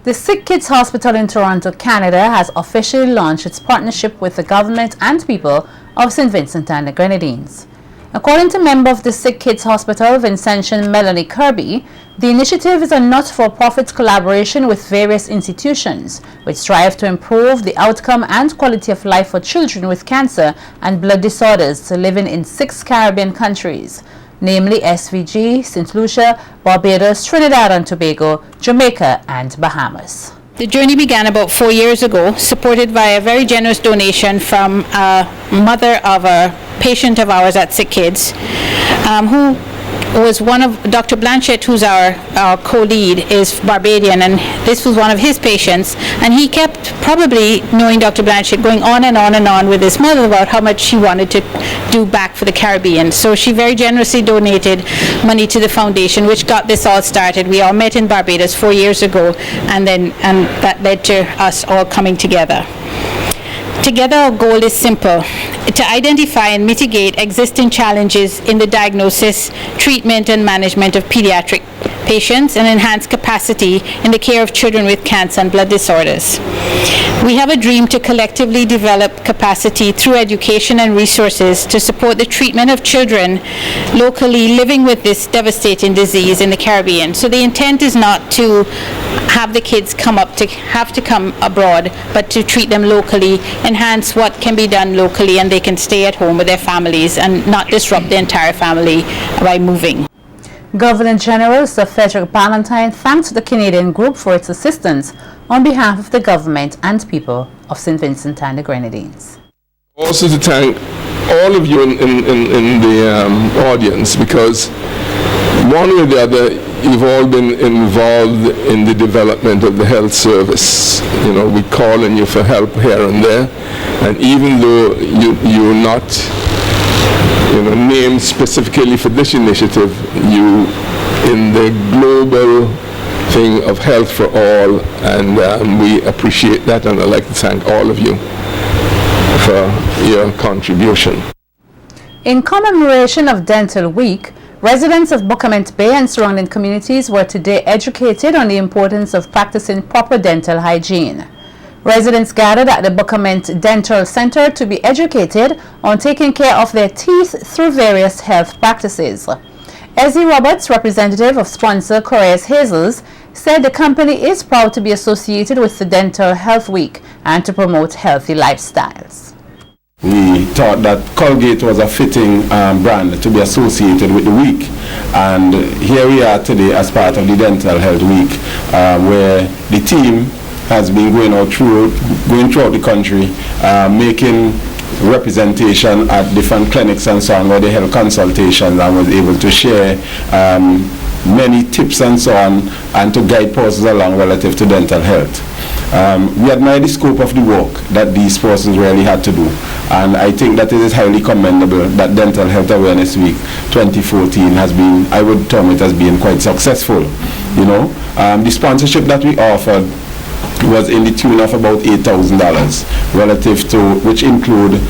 The SickKids Hospital in Toronto, Canada has officially launched its partnership with the government and people of St. Vincent and the Grenadines. According to member of the SickKids Hospital, Vincentian Melanie Kirby, the initiative is a not-for-profit collaboration with various institutions which strive to improve the outcome and quality of life for children with cancer and blood disorders living in 6 Caribbean countries, namely SVG, St. Lucia, Barbados, Trinidad and Tobago, Jamaica and Bahamas. The journey began about 4 years ago, supported by a very generous donation from a mother of a patient of ours at SickKids, who was one of Dr. Blanchett, who's our co-lead, is Barbadian, and this was one of his patients, and he kept, probably knowing Dr. Blanchett, going on and on and on with his mother about how much she wanted to do back for the Caribbean. So she very generously donated money to the foundation, which got this all started. We all met in Barbados 4 years ago, and that led to us all coming together. Together, our goal is simple: to identify and mitigate existing challenges in the diagnosis, treatment, and management of pediatric patients and enhance capacity in the care of children with cancer and blood disorders. We have a dream to collectively develop capacity through education and resources to support the treatment of children locally living with this devastating disease in the Caribbean. So the intent is not to have the kids have to come abroad, but to treat them locally, enhance what can be done locally, and they can stay at home with their families and not disrupt the entire family by moving. Governor General Sir Frederick Ballantyne thanked the Canadian group for its assistance on behalf of the government and people of St. Vincent and the Grenadines. Also to thank all of you in the audience, because one way or the other you've all been involved in the development of the health service. You know, we call on you for help here and there, and even though you're not named specifically for this initiative, you in the global thing of health for all, and we appreciate that, and I'd like to thank all of you for your contribution. In commemoration of Dental Week, residents of Buckerment Bay and surrounding communities were today educated on the importance of practicing proper dental hygiene. Residents gathered at the Buckerment Dental Center to be educated on taking care of their teeth through various health practices. Ezzie Roberts, representative of sponsor Correa's Hazels, said the company is proud to be associated with the Dental Health Week and to promote healthy lifestyles. We thought that Colgate was a fitting brand to be associated with the week, and here we are today as part of the Dental Health Week, where the team has been going throughout the country, making representation at different clinics and so on, where they held consultations and was able to share many tips and so on, and to guide persons along relative to dental health. We admire the scope of the work that these persons really had to do, and I think that it is highly commendable that Dental Health Awareness Week 2014 has been, I would term it as being quite successful. The sponsorship that we offered was in the tune of about $8,000 relative to, which include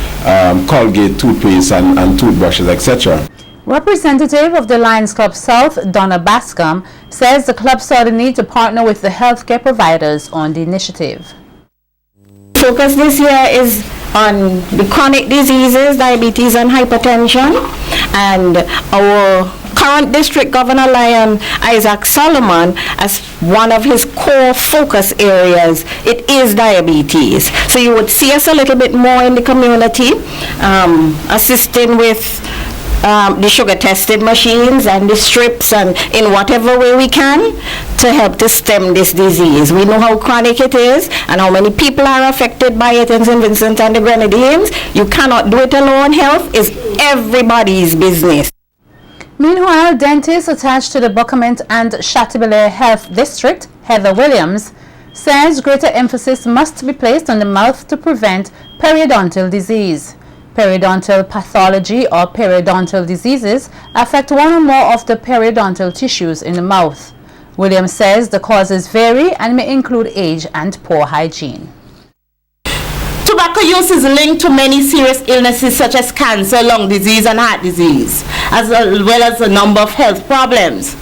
Colgate toothpaste and toothbrushes, etc. Representative of the Lions Club South, Donna Bascom, says the club saw the need to partner with the healthcare providers on the initiative. Focus this year is on the chronic diseases, diabetes and hypertension, and our current district governor, Lion Isaac Solomon, as one of his core focus areas, it is diabetes. So you would see us a little bit more in the community, assisting with the sugar tested machines and the strips, and in whatever way we can to help to stem this disease. We know how chronic it is and how many people are affected by it in St. Vincent and the Grenadines. You cannot do it alone. Health is everybody's business. Meanwhile, dentists attached to the Buckerment and Chateaubriand Health District, Heather Williams, says greater emphasis must be placed on the mouth to prevent periodontal disease. Periodontal pathology or periodontal diseases affect one or more of the periodontal tissues in the mouth. Williams says the causes vary and may include age and poor hygiene. Tobacco use is linked to many serious illnesses such as cancer, lung disease and heart disease, as well as a number of health problems.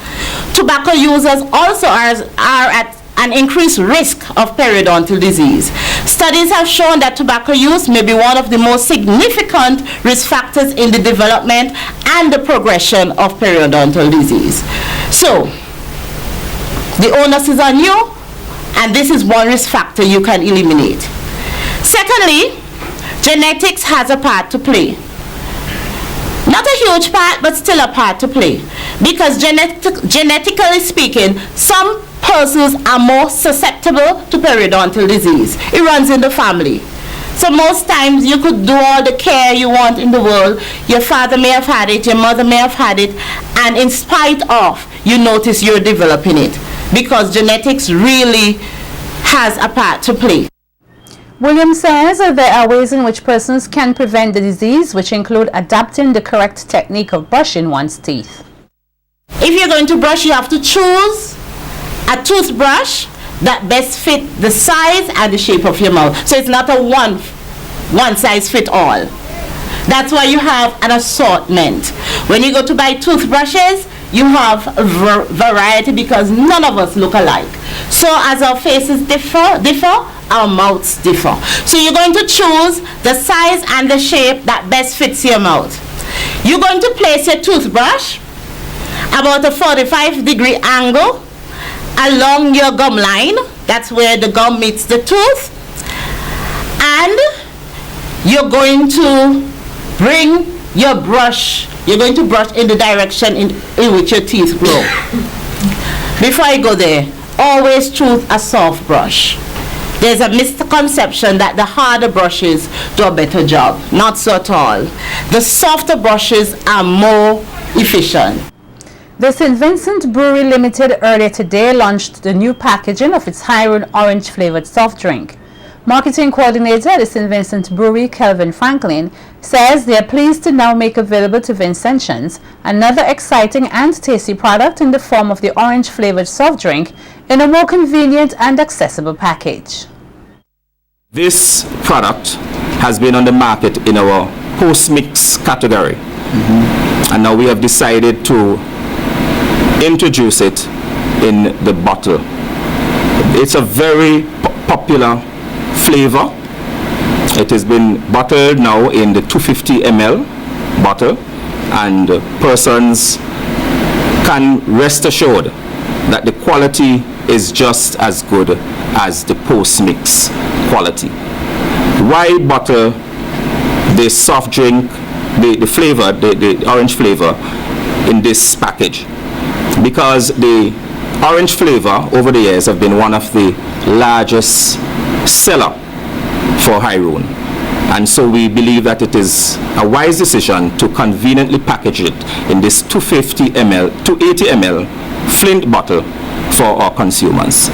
Tobacco users also are at and increased risk of periodontal disease. Studies have shown that tobacco use may be one of the most significant risk factors in the development and the progression of periodontal disease. So, the onus is on you, and this is one risk factor you can eliminate. Secondly, genetics has a part to play. Not a huge part, but still a part to play. Because genetically speaking, some persons are more susceptible to periodontal disease. It runs in the family. So most times you could do all the care you want in the world. Your father may have had it, your mother may have had it, and in spite of, you notice you're developing it. Because genetics really has a part to play. Williams says that there are ways in which persons can prevent the disease, which include adapting the correct technique of brushing one's teeth. If you're going to brush, you have to choose a toothbrush that best fit the size and the shape of your mouth. So it's not a one size fit all. That's why you have an assortment. When you go to buy toothbrushes, you have a variety because none of us look alike. So as our faces differ, our mouths differ. So you're going to choose the size and the shape that best fits your mouth. You're going to place your toothbrush about a 45-degree angle along your gum line. That's where the gum meets the tooth. And you're going to bring your brush, you're going to brush in the direction in which your teeth grow. Before I go there, always choose a soft brush. There's a misconception that the harder brushes do a better job. Not so at all. The softer brushes are more efficient. The St. Vincent Brewery Limited earlier today launched the new packaging of its Hiron orange flavored soft drink. Marketing coordinator at the St. Vincent Brewery, Kelvin Franklin, says they are pleased to now make available to Vincentians another exciting and tasty product in the form of the orange flavored soft drink in a more convenient and accessible package. This product has been on the market in our post-mix category, and now we have decided to introduce it in the bottle. It's a very popular flavor. It has been bottled now in the 250 ml bottle, and persons can rest assured that the quality is just as good as the post-mix quality. Why bottle the soft drink, the flavor, the orange flavor in this package? Because the orange flavor over the years have been one of the largest seller for Hiron, and so we believe that it is a wise decision to conveniently package it in this 250 ml, 280 ml Flint bottle for our consumers.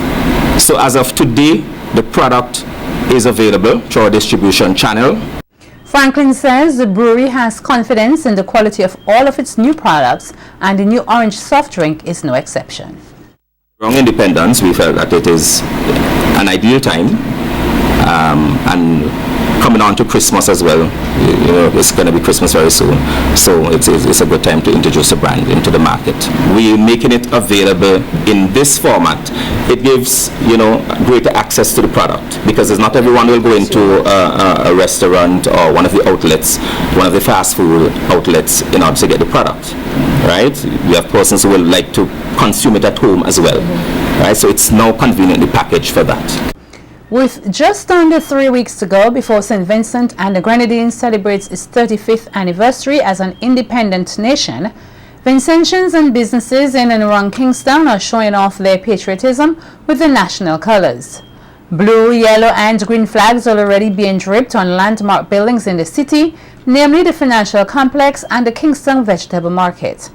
So as of today, the product is available through our distribution channel. Franklin says the brewery has confidence in the quality of all of its new products, and the new orange soft drink is no exception. Around Independence, we felt that it is an ideal time, and coming on to Christmas as well. You know, it's going to be Christmas very soon, so it's a good time to introduce a brand into the market. We're making it available in this format. It gives, you know, greater access to the product, because not everyone will go into a restaurant or one of the outlets, one of the fast food outlets, in order to get the product, right? We have persons who will like to consume it at home as well, right? So it's now conveniently packaged for that. With just under 3 weeks to go before St. Vincent and the Grenadines celebrates its 35th anniversary as an independent nation, Vincentians and businesses in and around Kingston are showing off their patriotism with the national colors. Blue, yellow and green flags are already being draped on landmark buildings in the city, namely the Financial Complex and the Kingston Vegetable Market.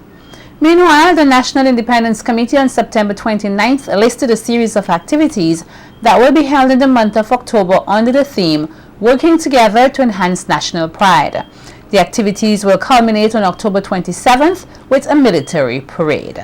Meanwhile, the National Independence Committee on September 29th listed a series of activities that will be held in the month of October under the theme, Working Together to Enhance National Pride. The activities will culminate on October 27th with a military parade.